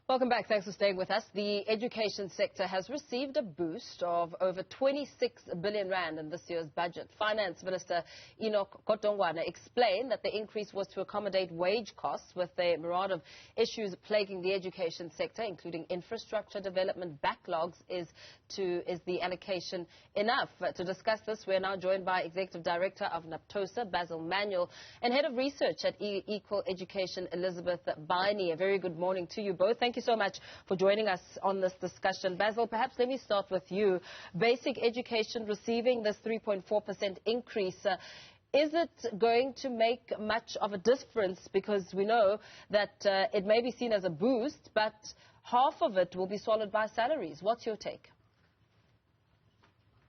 Welcome back. Thanks for staying with us. The education sector has received a boost of over 26 billion rand in this year's budget. Finance Minister Enoch Godongwana explained that the increase was to accommodate wage costs with the myriad of issues plaguing the education sector, including infrastructure development backlogs. Is the allocation enough? To discuss this, we are now joined by Executive Director of Naptosa, Basil Manuel, and Head of Research at Equal Education, Elizabeth Biney. A very good morning to you both. Thank you so much for joining us on this discussion. Basil, perhaps let me start with you. Basic education receiving this 3.4% increase. Is it going to make much of a difference? Because we know that it may be seen as a boost, but half of it will be swallowed by salaries. What's your take?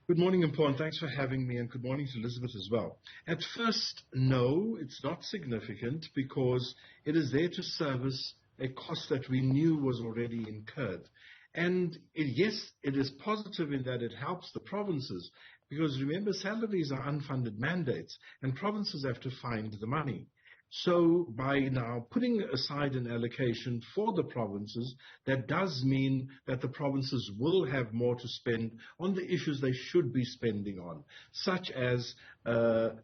Good morning, Mpho, and thanks for having me, and good morning to Elizabeth as well. At first, no, it's not significant because it is there to service a cost that we knew was already incurred. And yes, it is positive in that it helps the provinces, because remember, salaries are unfunded mandates, and provinces have to find the money. So by now putting aside an allocation for the provinces, that does mean that the provinces will have more to spend on the issues they should be spending on, such as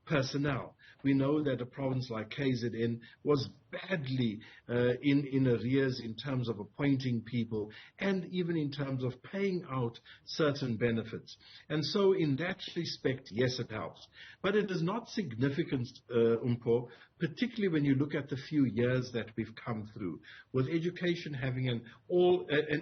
personnel. We know that a province like KZN was badly in arrears in terms of appointing people and even in terms of paying out certain benefits. And so in that respect, yes, it helps. But it is not significant, Mpho, particularly when you look at the few years that we've come through, with education having an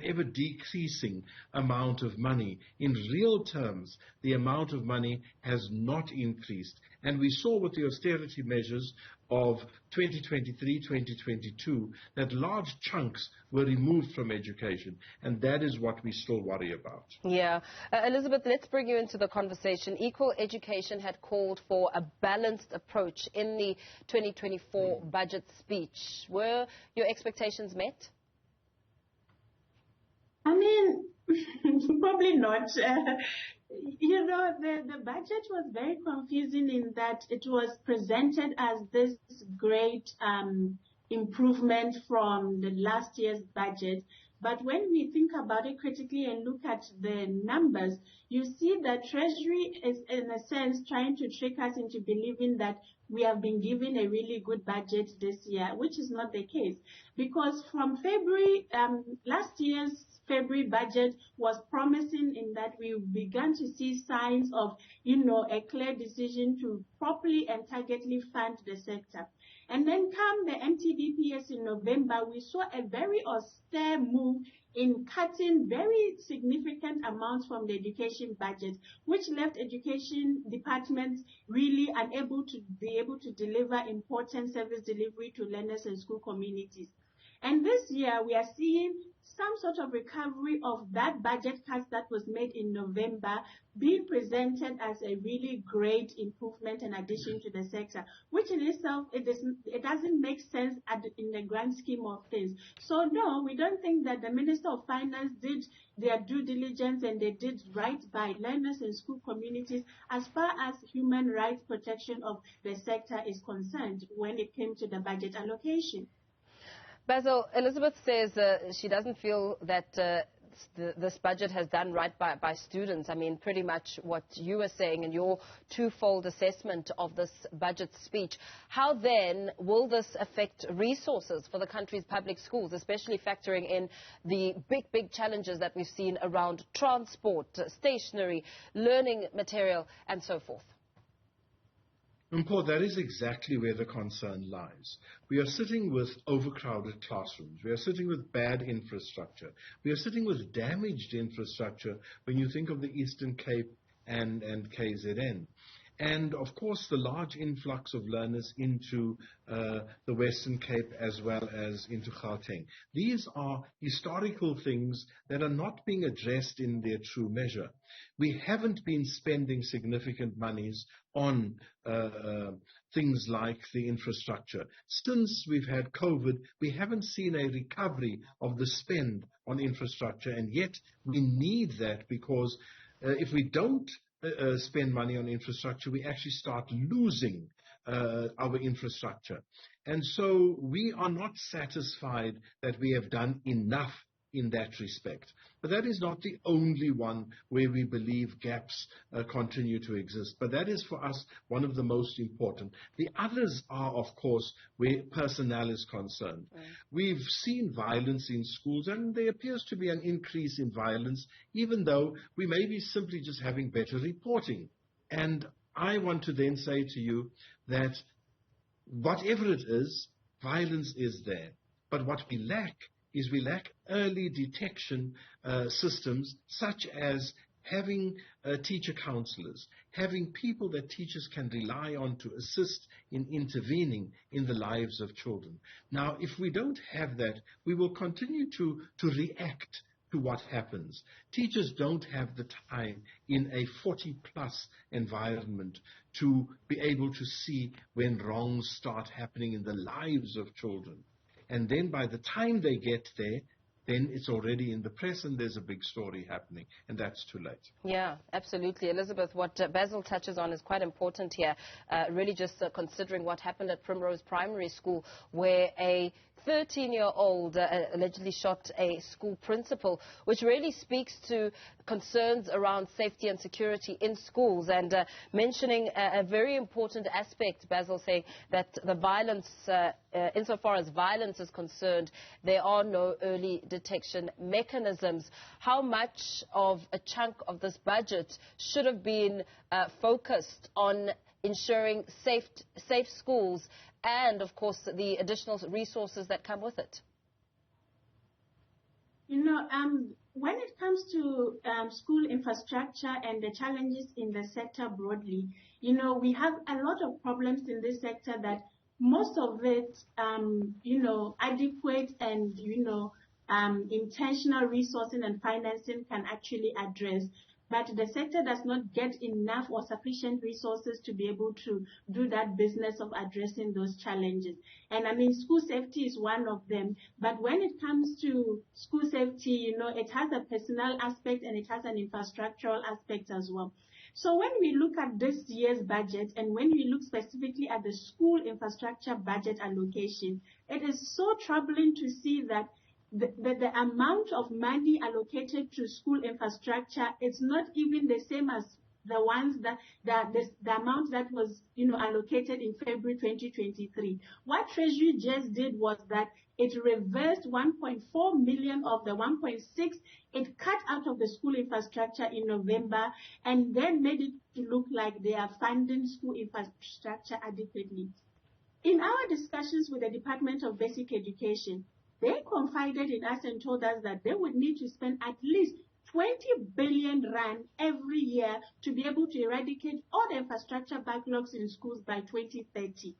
ever decreasing amount of money. In real terms, the amount of money has not increased. And we saw with the austerity measures of 2023-2022 that large chunks were removed from education, and that is what we still worry about. Yeah. Elizabeth, let's bring you into the conversation. Equal Education had called for a balanced approach in the 2024 budget speech. Were your expectations met? I mean, probably not. You know, the budget was very confusing in that it was presented as this great improvement from the last year's budget. But when we think about it critically and look at the numbers, you see that Treasury is, in a sense, trying to trick us into believing that we have been given a really good budget this year, which is not the case. Because from February, last year's February budget was promising in that we began to see signs of, a clear decision to properly and targetedly fund the sector. And then come the MTBPS in November, we saw a very austere move in cutting very significant amounts from the education budget, which left education departments really unable to be able to deliver important service delivery to learners and school communities. And this year, we are seeing some sort of recovery of that budget cut that was made in November being presented as a really great improvement and addition to the sector, which in itself, it doesn't make sense in the grand scheme of things. So no, we don't think that the Minister of Finance did their due diligence and they did right by learners and school communities as far as human rights protection of the sector is concerned when it came to the budget allocation. Basil, Elizabeth says she doesn't feel that this budget has done right by students. I mean, pretty much what you were saying in your twofold assessment of this budget speech. How then will this affect resources for the country's public schools, especially factoring in the big challenges that we've seen around transport, stationery, learning material, and so forth? Mpho, that is exactly where the concern lies. We are sitting with overcrowded classrooms. We are sitting with bad infrastructure. We are sitting with damaged infrastructure when you think of the Eastern Cape and KZN. And, of course, the large influx of learners into the Western Cape as well as into Gauteng. These are historical things that are not being addressed in their true measure. We haven't been spending significant monies on things like the infrastructure. Since we've had COVID, we haven't seen a recovery of the spend on infrastructure, and yet we need that because if we don't spend money on infrastructure, we actually start losing our infrastructure. And so we are not satisfied that we have done enough in that respect. But that is not the only one where we believe gaps continue to exist. But that is for us one of the most important. The others are, of course, where personnel is concerned. We've seen violence in schools, and there appears to be an increase in violence, even though we may be simply just having better reporting. And I want to then say to you that whatever it is, violence is there. But what we lack early detection systems, such as having teacher counselors, having people that teachers can rely on to assist in intervening in the lives of children. Now, if we don't have that, we will continue to react to what happens. Teachers don't have the time in a 40-plus environment to be able to see when wrongs start happening in the lives of children. And then by the time they get there, then it's already in the press and there's a big story happening, and that's too late. Yeah, absolutely. Elizabeth, what Basil touches on is quite important here, really just considering what happened at Primrose Primary School, where a 13-year-old allegedly shot a school principal, which really speaks to concerns around safety and security in schools, and mentioning a very important aspect, Basil, saying that the violence, insofar as violence is concerned, there are no early detection mechanisms. How much of a chunk of this budget should have been focused on ensuring safe schools and, of course, the additional resources that come with it? You know, when it comes to school infrastructure and the challenges in the sector broadly, you know, we have a lot of problems in this sector that most of it, you know, adequate and, you know, intentional resourcing and financing can actually address. But the sector does not get enough or sufficient resources to be able to do that business of addressing those challenges. And I mean, school safety is one of them. But when it comes to school safety, you know, it has a personnel aspect and it has an infrastructural aspect as well. So when we look at this year's budget and when we look specifically at the school infrastructure budget allocation, it is so troubling to see that the amount of money allocated to school infrastructure is not even the same as the ones the amount that was, you know, allocated in February 2023. What Treasury just did was that it reversed 1.4 million of the 1.6 it cut out of the school infrastructure in November and then made it to look like they are funding school infrastructure adequately. In our discussions with the Department of Basic Education, they confided in us and told us that they would need to spend at least 20 billion rand every year to be able to eradicate all the infrastructure backlogs in schools by 2030.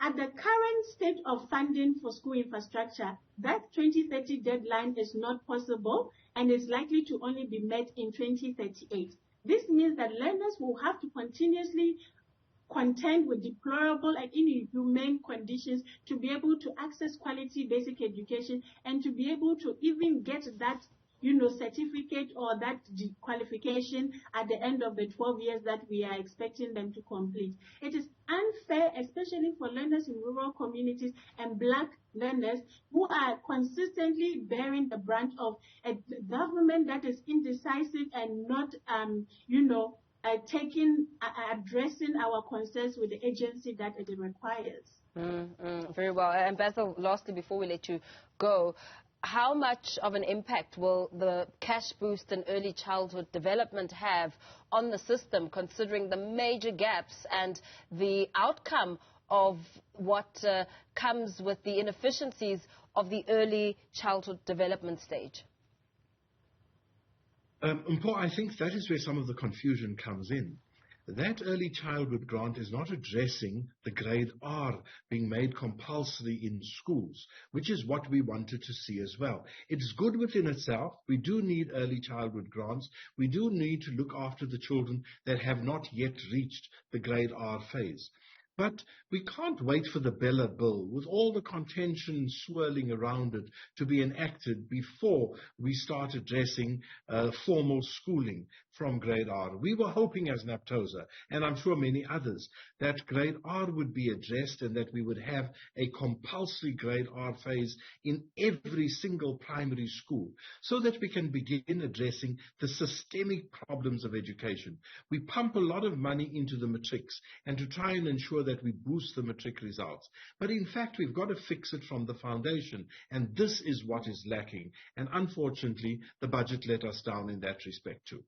At the current state of funding for school infrastructure, that 2030 deadline is not possible and is likely to only be met in 2038. This means that learners will have to continuously contend with deplorable and inhumane conditions to be able to access quality basic education and to be able to even get that, you know, certificate or that qualification at the end of the 12 years that we are expecting them to complete. It is unfair, especially for learners in rural communities and black learners who are consistently bearing the brunt of a government that is indecisive and not, you know, addressing our concerns with the agency that it requires. Very well. And Basil, lastly, before we let you go, how much of an impact will the cash boost in early childhood development have on the system, considering the major gaps and the outcome of what comes with the inefficiencies of the early childhood development stage? I think that is where some of the confusion comes in. That early childhood grant is not addressing the grade R being made compulsory in schools, which is what we wanted to see as well. It's good within itself. We do need early childhood grants. We do need to look after the children that have not yet reached the grade R phase. But we can't wait for the Bella Bill, with all the contention swirling around it, to be enacted before we start addressing formal schooling from grade R. We were hoping as Naptosa, and I'm sure many others, that grade R would be addressed and that we would have a compulsory grade R phase in every single primary school, so that we can begin addressing the systemic problems of education. We pump a lot of money into the matrics and to try and ensure that we boost the matric results. But in fact, we've got to fix it from the foundation, and this is what is lacking. And unfortunately, the budget let us down in that respect too.